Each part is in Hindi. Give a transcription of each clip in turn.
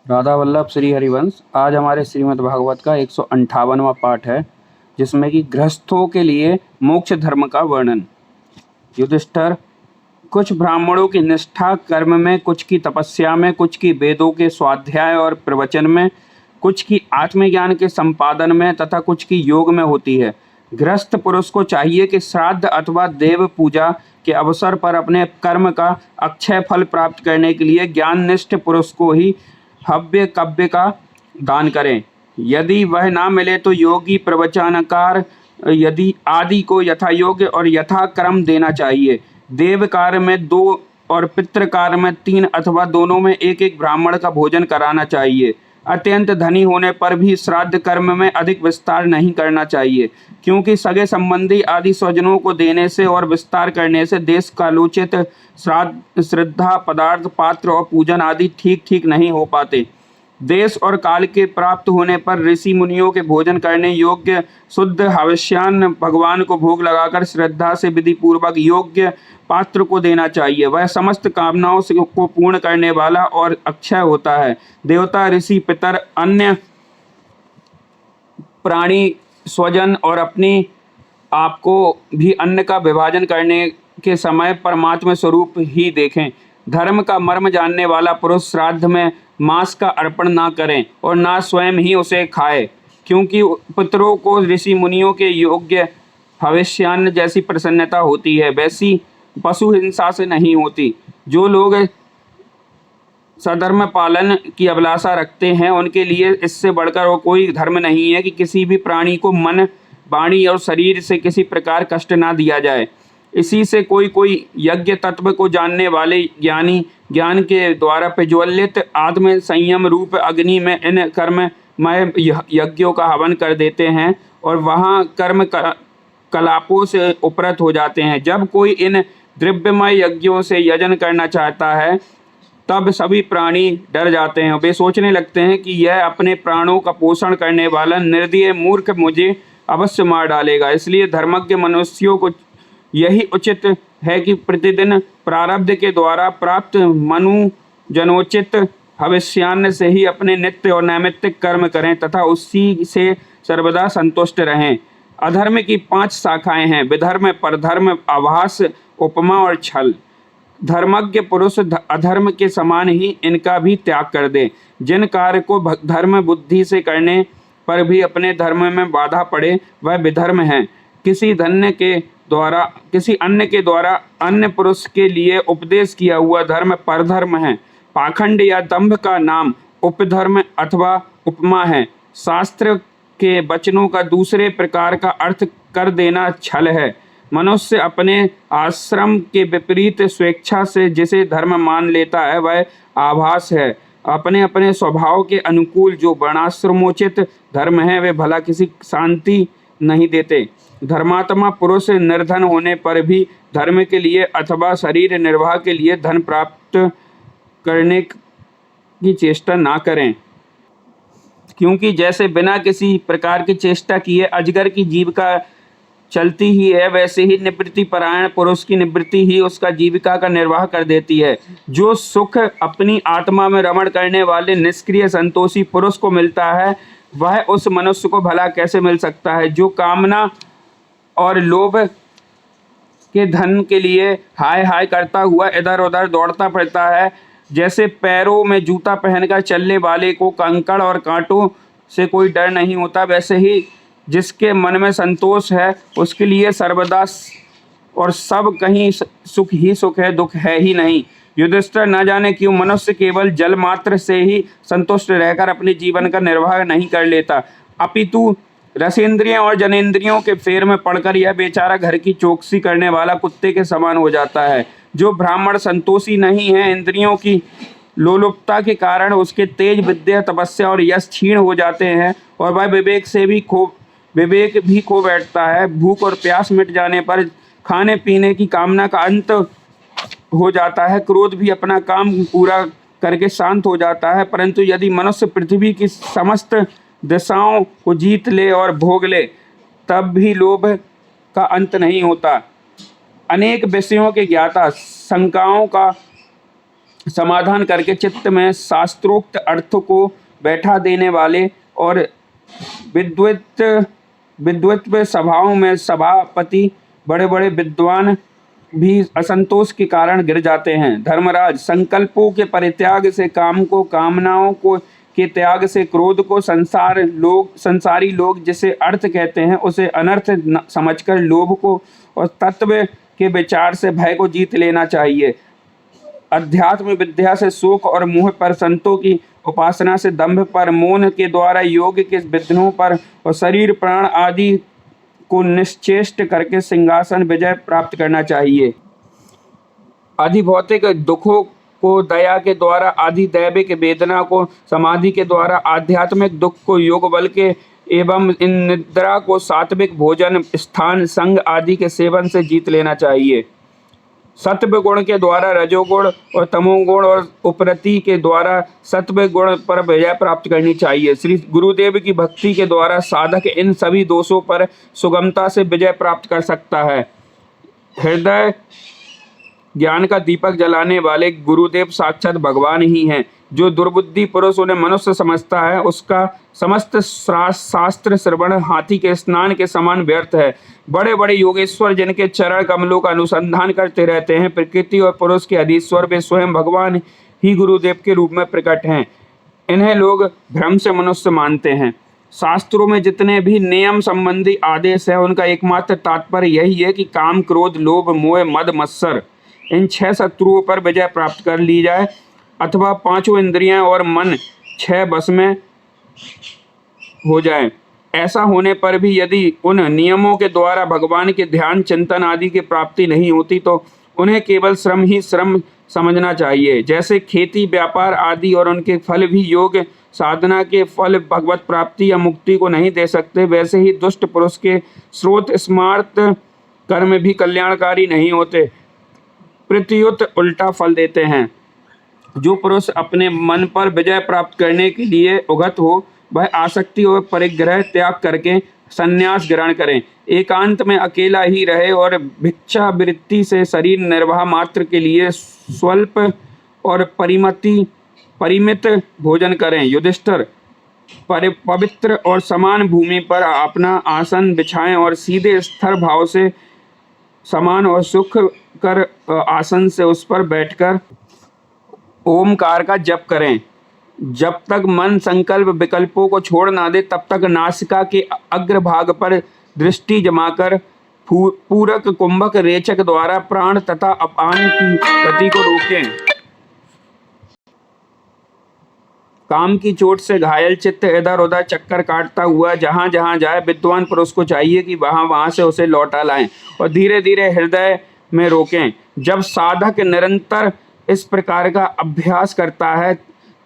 राधा वल्लभ श्री हरिवंश। आज हमारे श्रीमद् भागवत का 158वां पाठ है, जिसमें कि गृहस्थों के लिए मोक्ष धर्म का वर्णन। युधिष्ठिर, कुछ ब्राह्मणों की निष्ठा कर्म में, कुछ की तपस्या में, कुछ की वेदों के स्वाध्याय और प्रवचन में, कुछ की आत्मज्ञान के संपादन में तथा कुछ की योग में होती है। गृहस्थ पुरुष को चाहिए कि श्राद्ध अथवा देव पूजा के अवसर पर अपने कर्म का अक्षय फल प्राप्त करने के लिए ज्ञाननिष्ठ पुरुष को ही हव्य कव्य का दान करें। यदि वह ना मिले तो योगी प्रवचनकार यदि आदि को यथा योग्य और यथा क्रम देना चाहिए। देव कार्य में 2 और पितृ कार्य में 3 अथवा दोनों में एक एक ब्राह्मण का भोजन कराना चाहिए। अत्यंत धनी होने पर भी श्राद्ध कर्म में अधिक विस्तार नहीं करना चाहिए, क्योंकि सगे संबंधी आदि स्वजनों को देने से और विस्तार करने से देश कालोचित श्राद्ध श्रद्धा पदार्थ पात्र और पूजन आदि ठीक ठीक नहीं हो पाते। देश और काल के प्राप्त होने पर ऋषि मुनियों के भोजन करने योग्य शुद्ध हविष्यान्न भगवान को भोग लगाकर श्रद्धा से विधि पूर्वक योग्य पात्र को देना चाहिए। वह समस्त कामनाओं से को पूर्ण करने वाला और अक्षय होता है। देवता, ऋषि, पितर, अन्य प्राणी, स्वजन और अपनी आपको भी अन्न का विभाजन करने के समय परमात्मा स्वरूप ही देखें। धर्म का मर्म जानने वाला पुरुष श्राद्ध में मांस का अर्पण ना करें और ना स्वयं ही उसे खाए, क्योंकि पितरों को ऋषि मुनियों के योग्य भविष्यान्न जैसी प्रसन्नता होती है, वैसी पशु हिंसा से नहीं होती। जो लोग सधर्म पालन की अभिलाषा रखते हैं, उनके लिए इससे बढ़कर और कोई धर्म नहीं है कि किसी भी प्राणी को मन, वाणी और शरीर से किसी प्रकार कष्ट ना दिया जाए। इसी से कोई यज्ञ तत्व को जानने वाले ज्ञानी ज्ञान के द्वारा प्रज्वलित आत्म संयम रूप अग्नि में इन कर्ममय यज्ञों का हवन कर देते हैं और वहाँ कर्म कलापों से उपरत हो जाते हैं। जब कोई इन द्रव्यमय यज्ञों से यजन करना चाहता है, तब सभी प्राणी डर जाते हैं। वे सोचने लगते हैं कि यह अपने प्राणों का पोषण करने वाला निर्दयी मूर्ख मुझे अवश्य मार डालेगा। इसलिए धर्मज्ञ मनुष्यों को यही उचित है कि प्रतिदिन प्रारब्ध के द्वारा प्राप्त मनुजनोचित भविष्यान्न से ही अपने नित्य और नैमित्तिक कर्म करें तथा उसी से सर्वदा संतुष्ट रहें। अधर्म की 5 शाखाएं हैं: विधर्म, परधर्म, आभास, उपमा और छल। धर्मज्ञ पुरुष अधर्म के समान ही इनका भी त्याग कर दे। जिन कार्य को धर्म बुद्धि से करने पर भी अपने धर्म में बाधा पड़े, वह विधर्म है। किसी अन्य के द्वारा अन्य पुरुष के लिए उपदेश किया हुआ धर्म परधर्म है। पाखंड या दंभ का नाम उपधर्म अथवा उपमा है। शास्त्र के वचनों का दूसरे प्रकार का अर्थ कर देना छल है। मनुष्य अपने आश्रम के विपरीत स्वेच्छा से जिसे धर्म मान लेता है, वह आभास है। अपने अपने स्वभाव के अनुकूल जो वर्णाश्रमोचित धर्म है, वे भला किसी शांति नहीं देते। धर्मात्मा पुरुष निर्धन होने पर भी धर्म के लिए अथवा शरीर निर्वाह के लिए धन प्राप्त करने की चेष्टा ना करें, क्योंकि जैसे बिना किसी प्रकार की चेष्टा किए अजगर की जीविका चलती ही है, वैसे ही निवृत्ति परायण पुरुष की निवृत्ति ही उसका जीविका का निर्वाह कर देती है। जो सुख अपनी आत्मा में रमण करने वाले निष्क्रिय संतोषी पुरुष को मिलता है, वह उस मनुष्य को भला कैसे मिल सकता है जो कामना और लोभ के धन के लिए हाय हाय करता हुआ इधर उधर दौड़ता फिरता है। जैसे पैरों में जूता पहनकर चलने वाले को कंकड़ और कांटों से कोई डर नहीं होता, वैसे ही जिसके मन में संतोष है, उसके लिए सर्वदा और सब कहीं सुख ही सुख है, दुख है ही नहीं। युधिष्ठिर, न जाने क्यों मनुष्य केवल जल मात्र से ही संतुष्ट रहकर अपने जीवन का निर्वाह नहीं कर लेता, अपितु रसेंद्रियों और जनेंद्रियों के फेर में पड़कर यह बेचारा घर की चौकसी करने वाला कुत्ते के समान हो जाता है। जो ब्राह्मण संतोषी नहीं है, इंद्रियों की लोलुपता के कारण उसके तेज, विद्या, तपस्या और यश क्षीण हो जाते हैं और वह विवेक भी खो बैठता है। भूख और प्यास मिट जाने पर खाने पीने की कामना का अंत हो जाता है। क्रोध भी अपना काम पूरा करके शांत हो जाता है। परंतु यदि मनुष्य पृथ्वी की समस्त दिशाओं को जीत ले और भोग ले, तब भी लोभ का अंत नहीं होता। अनेक विषयों के ज्ञाता, शंकाओं का समाधान करके चित्त में शास्त्रोक्त अर्थ को बैठा देने वाले और विद्वत विद्वत्व सभाओं में सभापति बड़े बड़े विद्वान भी असंतोष के कारण गिर जाते हैं। धर्मराज, संकल्पों के परित्याग से काम को, कामनाओं को के त्याग से क्रोध को, संसारी लोग जिसे अर्थ कहते हैं उसे अनर्थ समझकर लोभ को और तत्व के विचार से भय को जीत लेना चाहिए। अध्यात्म विद्या से शोक और मोह पर, संतों की उपासना से दंभ पर, मौन के द्वारा योग के विघ्नों पर और शरीर प्राण आदि को निश्चेष्ट करके सिंहासन विजय प्राप्त करना चाहिए। अधिभौतिक दुखों को दया के द्वारा, आदि दैविक वेदना को समाधि के द्वारा, आध्यात्मिक दुख को योग बल के एवं इन निद्रा को सात्विक भोजन, स्थान, संग आदि के सेवन से जीत लेना चाहिए। सत्व गुण के द्वारा रजोगुण और तमोगुण और उपरति के द्वारा सत्व गुण पर विजय प्राप्त करनी चाहिए। श्री गुरुदेव की भक्ति के द्वारा साधक इन सभी दोषों पर सुगमता से विजय प्राप्त कर सकता है। हृदय ज्ञान का दीपक जलाने वाले गुरुदेव साक्षात भगवान ही हैं। जो दुर्बुद्धि पुरुष उन्हें मनुष्य समझता है उसका समस्त शास्त्र श्रवण हाथी के स्नान के समान व्यर्थ है। बड़े बड़े योगेश्वर जिनके चरण कमलों का अनुसंधान करते रहते हैं, प्रकृति और पुरुष के अधीश्वर वे स्वयं भगवान ही गुरुदेव के रूप में प्रकट हैं। इन्हें लोग भ्रम से मनुष्य मानते हैं। शास्त्रों में जितने भी नियम संबंधी आदेश है उनका एकमात्र तात्पर्य यही है कि काम, क्रोध, लोभ, मोह, मद, मत्सर इन 6 शत्रुओं पर विजय प्राप्त कर ली जाए अथवा 5 इंद्रियां और मन 6 बस में हो जाए। ऐसा होने पर भी यदि उन नियमों के द्वारा भगवान के ध्यान, चिंतन आदि की प्राप्ति नहीं होती तो उन्हें केवल श्रम ही श्रम समझना चाहिए। जैसे खेती, व्यापार आदि और उनके फल भी योग साधना के फल भगवत प्राप्ति या मुक्ति को नहीं दे सकते, वैसे ही दुष्ट पुरुष के स्रोत स्मार्त कर्म भी कल्याणकारी नहीं होते, प्रत्युत उल्टा फल देते हैं। जो पुरुष अपने मन पर विजय प्राप्त करने के लिए उगत हो वह आसक्ति और परिग्रह त्याग करके संन्यास ग्रहण करें, एकांत में अकेला ही रहे और भिक्षावृत्ति से शरीर निर्वाह मात्र के लिए स्वल्प और परिमित भोजन करें। युधिष्ठिर, पवित्र और समान भूमि पर अपना आसन बिछाएं और सीधे स्थिर भाव से समान और सुख कर आसन से उस पर बैठकर ओमकार का जप करें। जब तक मन संकल्प विकल्पों को छोड़ ना दे तब तक नासिका के अग्रभाग पर दृष्टि जमाकर पूरक, कुंभक, रेचक द्वारा प्राण तथा अपान की गति को रोकें। काम की चोट से घायल चित्त इधर उधर चक्कर काटता हुआ जहां जहां जाए विद्वान पुरुष को चाहिए कि वहां से उसे लौटा लाएं और धीरे धीरे हृदय में रोकें। जब साधक निरंतर इस प्रकार का अभ्यास करता है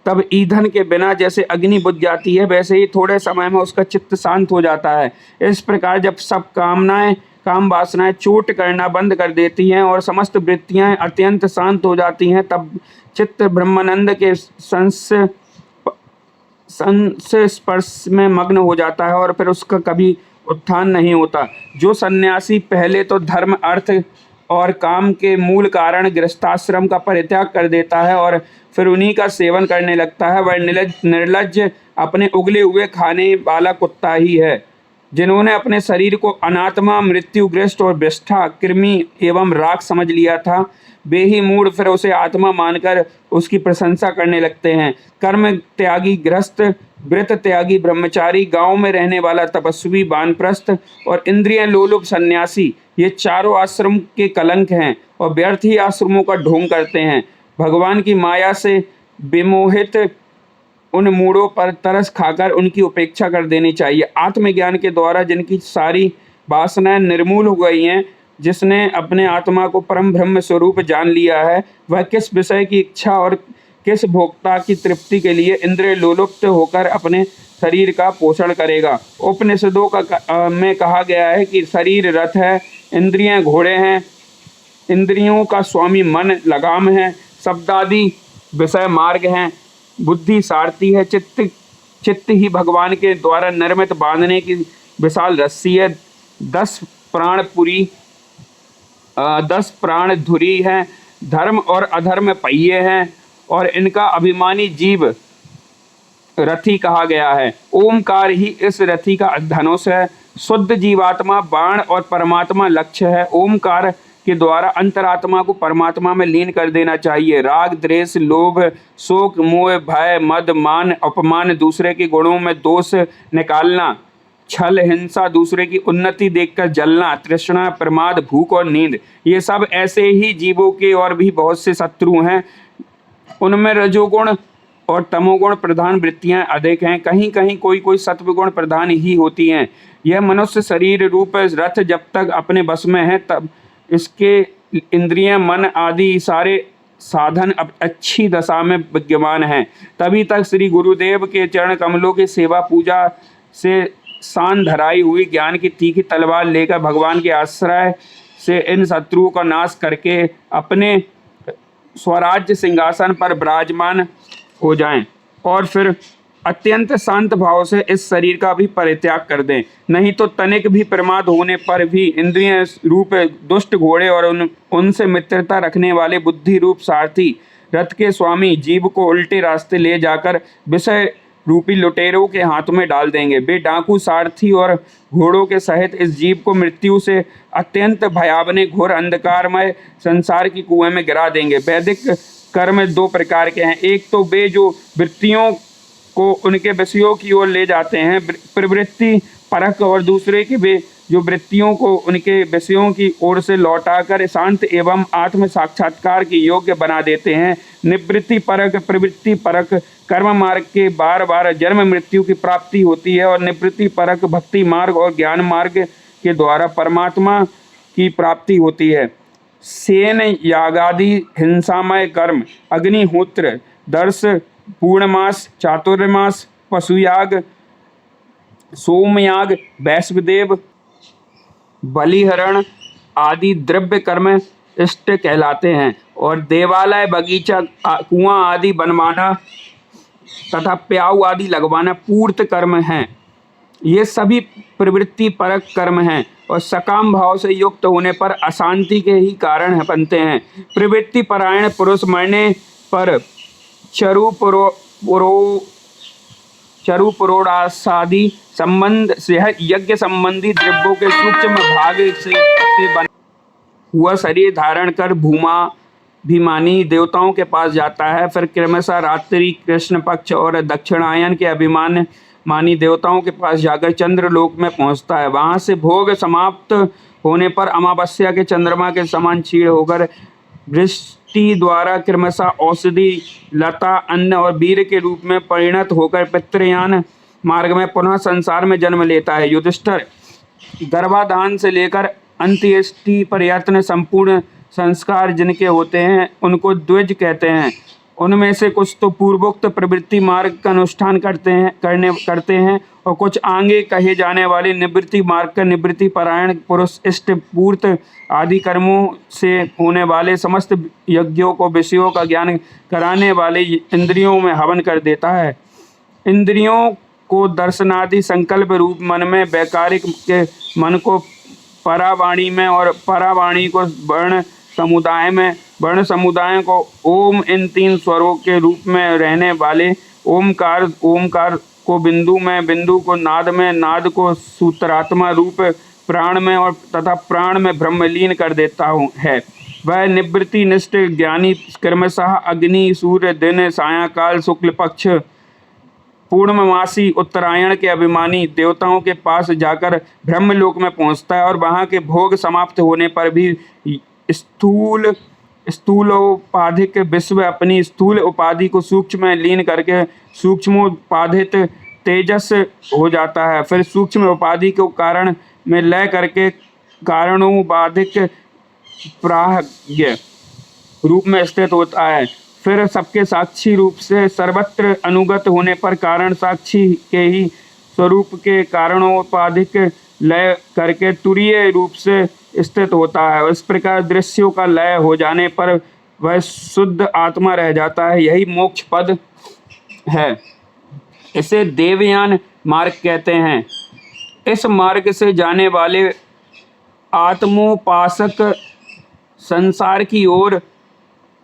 तब ईंधन के बिना जैसे अग्नि बुझ जाती है वैसे ही थोड़े समय में उसका चित्त शांत हो जाता है। इस प्रकार जब सब काम वासनाएं चोट करना बंद कर देती हैं और समस्त वृत्तियां अत्यंत शांत हो जाती हैं तब चित्त ब्रह्मानंद के स्पर्श में मग्न हो जाता है और फिर उसका कभी उत्थान नहीं होता। जो सन्यासी पहले तो धर्म, अर्थ और काम के मूल कारण गृहस्थाश्रम का परित्याग कर देता है और फिर उन्हीं का सेवन करने लगता है वह निर्लज्ज अपने उगले हुए खाने वाला कुत्ता ही है। जिन्होंने अपने शरीर को अनात्मा, मृत्युग्रस्त और विष्ठा, कृमि एवं राख समझ लिया था वे ही मूढ़ फिर उसे आत्मा मानकर उसकी प्रशंसा करने लगते हैं। कर्म त्यागी गृहस्थ, व्रत त्यागी ब्रह्मचारी, गांव में रहने वाला तपस्वी वानप्रस्थ और इंद्रिय लोलुप सन्यासी ये चारों आश्रम के कलंक हैं और व्यर्थ ही आश्रमों का ढोंग करते हैं। भगवान की माया से विमोहित उन मूढ़ों पर तरस खाकर उनकी उपेक्षा कर देनी चाहिए। आत्मज्ञान के द्वारा जिनकी सारी वासनाएं निर्मूल हो गई हैं, जिसने अपने आत्मा को परम ब्रह्म स्वरूप जान लिया है, वह किस विषय की इच्छा और किस भोक्ता की तृप्ति के लिए इंद्रिय लोलुप्त होकर अपने शरीर का पोषण करेगा। उपनिषदों में कहा गया है कि शरीर रथ है, इंद्रियां घोड़े हैं, इंद्रियों का स्वामी मन लगाम है, शब्दादि विषय मार्ग हैं, बुद्धि सारथी है, चित्त ही भगवान के द्वारा निर्मित बांधने की विशाल रस्सी है, 10 प्राण धुरी हैं, धर्म और अधर्म पहिए हैं और इनका अभिमानी जीव रथी कहा गया है। ओमकार ही इस रथी का धनुष है। शुद्ध जीवात्मा बाण और परमात्मा लक्ष्य है। ओमकार के द्वारा अंतरात्मा को परमात्मा में लीन कर देना चाहिए। राग, द्वेष, लोभ, शोक, मोह, भय, मद, मान, अपमान, दूसरे के गुणों में दोष निकालना, छल, हिंसा, दूसरे की उन्नति देखकर जलना, तृष्णा, प्रमाद, भूख और नींद, ये सब ऐसे ही जीवों के और भी बहुत से शत्रु हैं। उनमें रजोगुण और तमोगुण प्रधान वृत्तियां अधिक हैं। कहीं कहीं कोई कोई सत्वगुण प्रधान ही होती हैं। यह मनुष्य शरीर रूप रथ जब तक अपने बस में है तब इसके इंद्रियां, मन आदि सारे साधन अब अच्छी दशा में विद्यमान हैं। तभी तक श्री गुरुदेव के चरण कमलों की सेवा पूजा से शान धराई हुई ज्ञान की तीखी तलवार लेकर भगवान के आश्रय से इन शत्रुओं का नाश करके अपने स्वराज्य सिंहासन पर विराजमान हो जाएं और फिर अत्यंत शांत भाव से इस शरीर का भी परित्याग कर दें। नहीं तो तनिक भी प्रमाद होने पर भी इंद्रिय रूप दुष्ट घोड़े और उनसे मित्रता रखने वाले बुद्धि रूप सारथी रथ के स्वामी जीव को उल्टे रास्ते ले जाकर विषय रूपी लुटेरों के हाथों में डाल देंगे। वे डाकू सारथी और घोड़ों के सहित इस जीव को मृत्यु से अत्यंत भयावने घोर अंधकारमय संसार की कुएं में गिरा देंगे। वैदिक कर्म दो प्रकार के हैं। एक तो वे जो वृत्तियों को उनके विषयों की ओर ले जाते हैं, प्रवृत्ति परक, और दूसरे के वे जो वृत्तियों को उनके विषयों की ओर से लौटाकर शांत एवं आत्म साक्षात्कार के योग्य बना देते हैं। निवृत्ति परक, प्रवृत्ति परक कर्म मार्ग के बार बार जन्म मृत्यु की प्राप्ति होती है और निवृत्ति परक भक्ति मार्ग और ज्ञान मार्ग के द्वारा परमात्मा की प्राप्ति होती है। सेन यागादि हिंसामय कर्म, अग्निहोत्र, दर्श, पूर्णमास, चातुर्मास, पशुयाग, सोमयाग, वैश्वदेव, बलिहरण आदि द्रव्य कर्म इष्ट कहलाते हैं और देवालय, बगीचा, कुआं आदि बनवाना तथा प्याऊ आदि लगवाना पूर्त कर्म हैं। ये सभी प्रवृत्ति परक कर्म हैं और सकाम भाव से युक्त होने पर अशांति के ही कारण बनते हैं। प्रवृत्ति परायण पुरुष मरने पर चरुपुरोडासादि संबंध से यज्ञ संबंधी द्रव्यों के सूक्ष्म भाग से बना हुआ शरीर धारण कर भूमाभिमानी देवताओं के पास जाता है। फिर क्रमशः रात्रि, कृष्ण पक्ष और दक्षिणायन के अभिमानी देवताओं के पास जाकर चंद्रलोक में पहुंचता है। वहां से भोग समाप्त होने पर अमावस्या के चंद्रमा के समान क्षीण होकर वृष्टि द्वारा क्रमशः औषधि, लता, अन्न और वीर के रूप में परिणत होकर पितृयान मार्ग में पुनः संसार में जन्म लेता है। युधिष्ठिर, गर्भाधान से लेकर अंत्येष्टि पर्यंत संपूर्ण संस्कार जिनके होते हैं उनको द्विज कहते हैं। उनमें से कुछ तो पूर्वोक्त प्रवृत्ति मार्ग का अनुष्ठान करते हैं और कुछ आगे कहे जाने वाले निवृत्ति मार्ग का निवृत्ति परायण पुरुष इष्ट पूर्त आदि कर्मों से होने वाले समस्त यज्ञों को विषयों का ज्ञान कराने वाले इंद्रियों में हवन कर देता है। इंद्रियों को दर्शनादि संकल्प रूप मन में, वैकारिक के मन को परावाणी में और परावाणी को वर्ण समुदाय में, वर्ण समुदाय को ओम, इन तीन स्वरों के रूप में रहने वाले ओमकार को बिंदु में, बिंदु को नाद में, नाद को सूत्रात्मा रूप प्राण में और तथा प्राण में ब्रह्मलीन कर देता है। वह निवृत्ति निष्ठ ज्ञानी क्रमशः अग्नि, सूर्य, दिन, सायंकाल, शुक्ल पक्ष, पूर्णमासी, उत्तरायण के अभिमानी देवताओं के पास जाकर ब्रह्मलोक में पहुंचता है और वहां के भोग समाप्त होने पर भी स्थूलोपाधिक विश्व अपनी स्थूल उपाधि को सूक्ष्म में लीन करके सूक्ष्मोपाधित तेजस हो जाता है। फिर सूक्ष्म उपाधि को कारण में लय करके कारणोपाधिक प्राज्ञ रूप में स्थित होता है। फिर सबके साक्षी रूप से सर्वत्र अनुगत होने पर कारण साक्षी के ही स्वरूप के कारणोपाधिक लय करके तुरीय रूप से स्थित होता है। इस प्रकार दृश्यों का लय हो जाने पर वह शुद्ध आत्मा रह जाता है। यही मोक्ष पद है। इसे देवयान मार्ग कहते हैं। इस मार्ग से जाने वाले आत्मोपासक संसार की ओर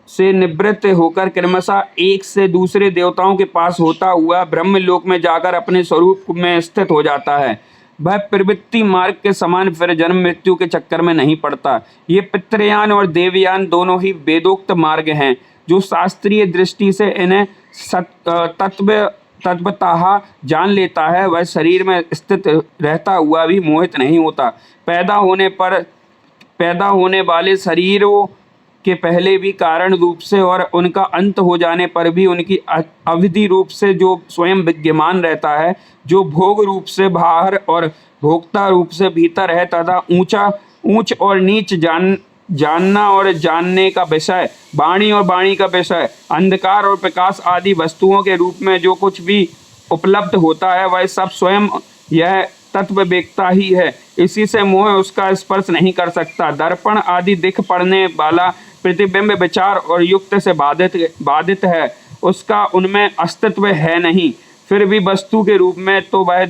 से निवृत्त होकर क्रमशः एक से दूसरे देवताओं के पास होता हुआ ब्रह्मलोक में जाकर अपने स्वरूप में स्थित हो जाता है। वह प्रवृत्ति मार्ग के समान फिर जन्म मृत्यु के चक्कर में नहीं पड़ता। ये पितृयान और देवयान दोनों ही वेदोक्त मार्ग हैं। जो शास्त्रीय दृष्टि से इन्हें तत्वतः जान लेता है, वह शरीर में स्थित रहता हुआ भी मोहित नहीं होता। पैदा होने वाले शरीरों के पहले भी कारण रूप से और उनका अंत हो जाने पर भी उनकी अवधि रूप से जो स्वयं विद्यमान रहता है, जो भोग रूप से बाहर और भोक्ता रूप से भीतर है, तथा ऊंच और नीच जानना और जानने का विषय, वाणी और वाणी का विषय, अंधकार और प्रकाश आदि वस्तुओं के रूप में जो कुछ भी उपलब्ध होता है, वह सब स्वयं यह तत्व वेकता ही है। इसी से मोह उसका स्पर्श नहीं कर सकता। दर्पण आदि दिख पड़ने वाला प्रतिबिंब विचार और युक्त से बाधित है, उसका उनमें अस्तित्व है नहीं। फिर भी वस्तु के रूप में तो वह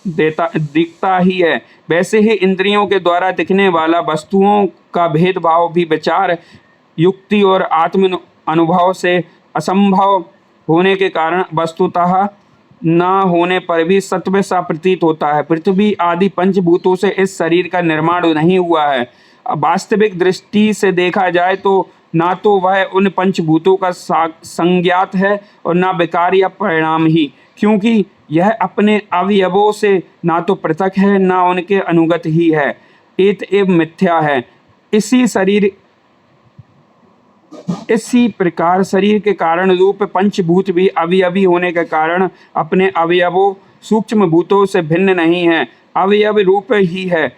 दिखता ही है। वैसे ही इंद्रियों के द्वारा दिखने वाला वस्तुओं का भेदभाव भी विचार, युक्ति और आत्म अनुभव से असंभव होने के कारण वस्तुतः न होने पर भी सत्व सा प्रतीत होता है। पृथ्वी आदि पंचभूतों से इस शरीर का निर्माण नहीं हुआ है। वास्तविक दृष्टि से देखा जाए तो ना तो वह उन पंचभूतों का संज्ञात है और ना विकार या परिणाम ही, क्योंकि यह अपने अवयवों से ना तो पृथक है ना उनके अनुगत ही है। एत एव मिथ्या है। इसी प्रकार शरीर के कारण रूप पंचभूत भी अवयवी होने के कारण अपने अवयवों सूक्ष्म भूतों से भिन्न नहीं है, अवयव रूप ही है।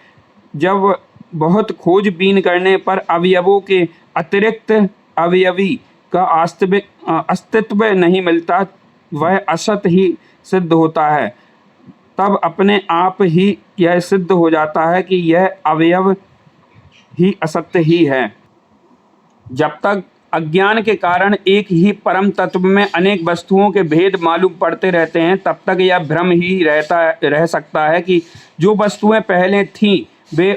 जब बहुत खोजबीन करने पर अवयवों के अतिरिक्त अवयवी का अस्तित्व नहीं मिलता, वह असत ही सिद्ध होता है। तब अपने आप ही यह सिद्ध हो जाता है कि यह अवयव ही असत्य ही है। जब तक अज्ञान के कारण एक ही परम तत्व में अनेक वस्तुओं के भेद मालूम पड़ते रहते हैं, तब तक यह भ्रम ही रह सकता है कि जो वस्तुएं पहले थीं वे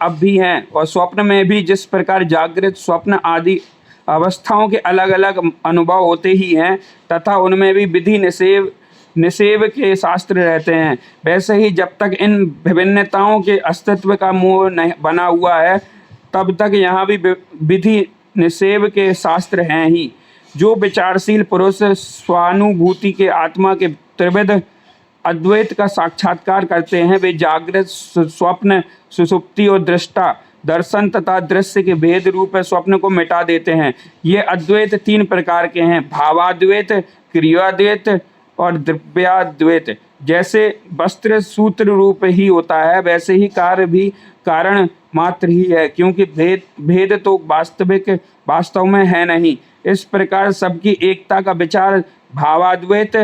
अब भी हैं, और स्वप्न में भी जिस प्रकार जागृत, स्वप्न आदि अवस्थाओं के अलग अलग अनुभव होते ही हैं, तथा उनमें भी विधि निषेव के शास्त्र रहते हैं, वैसे ही जब तक इन विभिन्नताओं के अस्तित्व का मोह नहीं बना हुआ है, तब तक यहाँ भी विधि निषेव के शास्त्र हैं ही। जो विचारशील पुरुष स्वानुभूति के आत्मा के त्रिविध अद्वैत का साक्षात्कार करते हैं, वे जागृत, स्वप्न, सुषुप्ति और दृष्टा, दर्शन तथा दृश्य के भेद रूप स्वप्न को मिटा देते हैं। ये अद्वैत तीन प्रकार के हैं: भावाद्वैत, क्रियाद्वैत और द्रव्याद्वैत। जैसे वस्त्र सूत्र रूप ही होता है, वैसे ही कार्य भी कारण मात्र ही है, क्योंकि भेद तो वास्तव में है नहीं। इस प्रकार सबकी एकता का विचार भावाद्वैत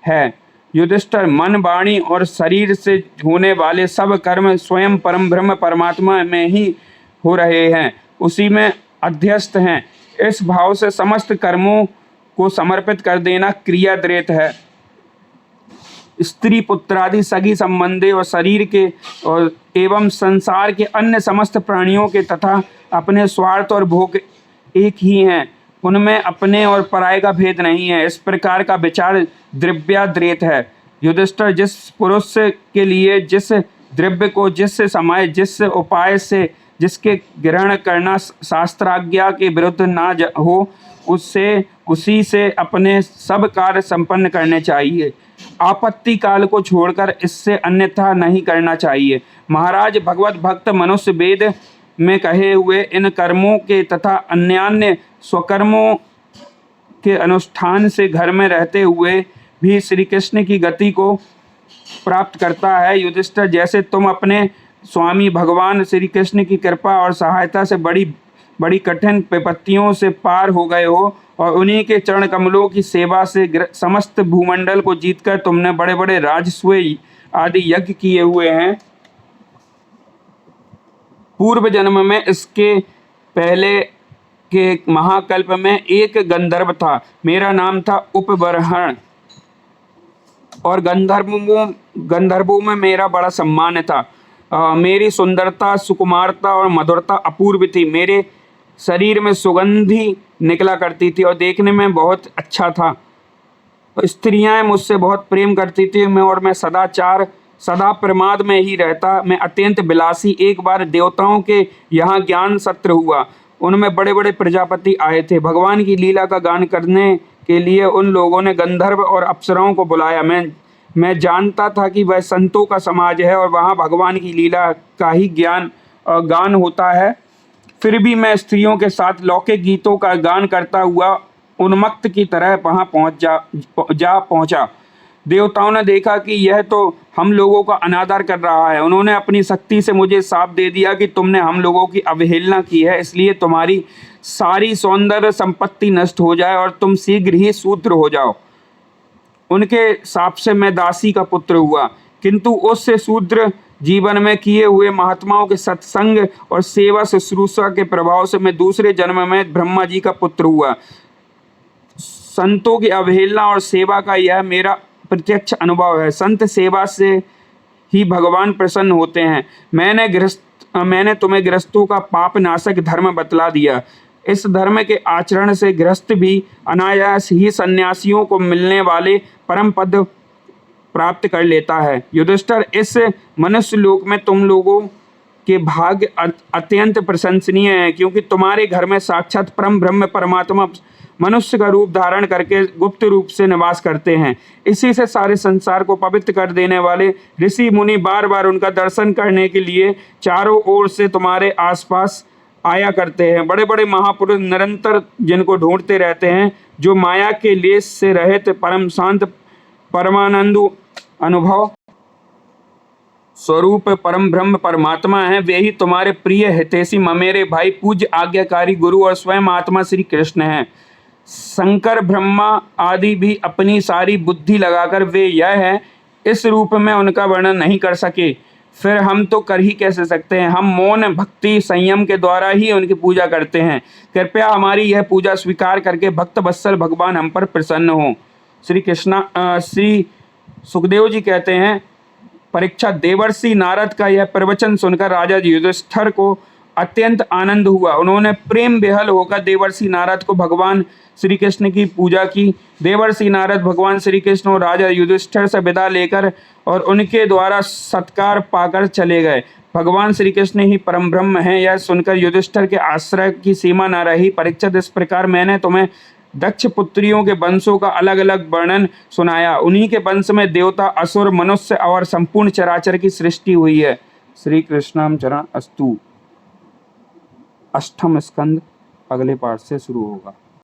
है। युधिष्ठिर, मन, वाणी और शरीर से होने वाले सब कर्म स्वयं परम ब्रह्म परमात्मा में ही हो रहे हैं, उसी में अध्यस्त हैं। इस भाव से समस्त कर्मों को समर्पित कर देना क्रियाद्वैत है। स्त्री पुत्रादि सगी संबंधी और शरीर के और एवं संसार के अन्य समस्त प्राणियों के तथा अपने स्वार्थ और भोग एक ही हैं, उनमें अपने और पराये का भेद नहीं है। इस प्रकार का विचार द्रव्याद्वैत है। युधिष्ठिर, जिस पुरुष के लिए जिस द्रव्य को जिस समय जिस उपाय से जिसके ग्रहण करना शास्त्राज्ञा के विरुद्ध ना हो, उसी से अपने सब कार्य संपन्न करने चाहिए। आपत्ति काल को छोड़कर इससे अन्यथा नहीं करना चाहिए। महाराज, भगवत भक्त मनुष्य वेद में कहे हुए इन कर्मों के तथा अन्यान्य स्वकर्मों के अनुष्ठान से घर में रहते हुए भी श्री कृष्ण की गति को प्राप्त करता है। युधिष्ठिर, जैसे तुम अपने स्वामी भगवान श्री कृष्ण की कृपा और सहायता से बड़ी कठिन विपत्तियों से पार हो गए हो, और उन्हीं के चरण कमलों की सेवा से समस्त भूमंडल को जीतकर तुमने बड़े बड़े राजस्व आदि यज्ञ किए हुए हैं। पूर्व जन्म में, इसके पहले के महाकल्प में, एक गंधर्व था। मेरा नाम था उपबर्हण, और गंधर्वों में मेरा बड़ा सम्मान था। मेरी सुंदरता, सुकुमारता और मधुरता अपूर्व थी। मेरे शरीर में सुगंधी निकला करती थी और देखने में बहुत अच्छा था। स्त्रियां मुझसे बहुत प्रेम करती थी मैं सदा प्रमाद में ही रहता। मैं अत्यंत विलासी। एक बार देवताओं के यहाँ ज्ञान सत्र हुआ। उनमें बड़े बड़े प्रजापति आए थे। भगवान की लीला का गान करने के लिए उन लोगों ने गंधर्व और अप्सराओं को बुलाया। मैं जानता था कि वह संतों का समाज है और वहाँ भगवान की लीला का ही गान होता है। फिर भी मैं स्त्रियों के साथ लौकिक गीतों का गान करता हुआ उन्मत्त की तरह वहाँ पहुँचा। देवताओं ने देखा कि यह तो हम लोगों का अनादर कर रहा है। उन्होंने अपनी शक्ति से मुझे शाप दे दिया कि तुमने हम लोगों की अवहेलना की है, इसलिए तुम्हारी सारी सौंदर्य संपत्ति नष्ट हो जाए और तुम शीघ्र ही शूद्र हो जाओ। उनके शाप से मैं दासी का पुत्र हुआ, किंतु उससे शूद्र जीवन में किए हुए महात्माओं के सत्संग और सेवा शुश्रूषा के प्रभाव से मैं दूसरे जन्म में ब्रह्मा जी का पुत्र हुआ। संतों की अवहेलना और सेवा का यह मेरा प्रत्यक्ष अनुभव है। संत सेवा से ही भगवान प्रसन्न होते हैं। मैंने तुम्हें गृहस्थों का पाप नाशक धर्म बतला दिया। इस धर्म के आचरण से गृहस्थ भी अनायास ही सन्यासियों को मिलने वाले परम पद प्राप्त कर लेता है। युधिष्ठिर, इस मनुष्य लोक में तुम लोगों के भाग्य अत्यंत प्रशंसनीय है, क्योंकि तुम्हारे घर में साक्षात परम ब्रह्म परमात्मा मनुष्य का रूप धारण करके गुप्त रूप से निवास करते हैं। इसी से सारे संसार को पवित्र कर देने वाले ऋषि मुनि बार बार उनका दर्शन करने के लिए चारों ओर से तुम्हारे आसपास आया करते हैं। बड़े बड़े महापुरुष निरंतर जिनको ढूंढते रहते हैं, जो माया के लेस से रहित परम शांत परमानंद अनुभव स्वरूप परम ब्रह्म परमात्मा है, वे ही तुम्हारे प्रिय हितैषी ममेरे भाई पूज्य आज्ञाकारी गुरु और स्वयं आत्मा श्री कृष्ण हैं। शंकर ब्रह्मा आदि भी अपनी सारी बुद्धि लगाकर वे यह है इस रूप में उनका वर्णन नहीं कर सके, फिर हम तो कर ही कैसे सकते हैं। हम मौन भक्ति संयम के द्वारा ही उनकी पूजा करते हैं। कृपया हमारी यह पूजा स्वीकार करके भक्त वत्सल भगवान हम पर प्रसन्न हो। श्री सुखदेव जी कहते हैं, परीक्षा देवर्षि नारद का यह प्रवचन सुनकर राजा युधिष्ठिर को अत्यंत आनंद हुआ। उन्होंने प्रेम बेहल होकर देवर्षि नारद को भगवान श्री कृष्ण की पूजा की। देवर्षि नारद भगवान श्री कृष्ण और राजा युधिष्ठिर से विदा लेकर और उनके द्वारा सत्कार पाकर चले गए। भगवान श्री कृष्ण ही परम ब्रह्म हैं, यह सुनकर युधिष्ठिर के आश्चर्य की सीमा न रही। परीक्षित, इस प्रकार मैंने तुम्हें दक्ष पुत्रियों के वंशों का अलग अलग वर्णन सुनाया। उन्हीं के वंश में देवता, असुर, मनुष्य और संपूर्ण चराचर की सृष्टि हुई है। श्री कृष्णाम चरण अस्तु। अष्टम स्कंद अगले पाठ से शुरू होगा।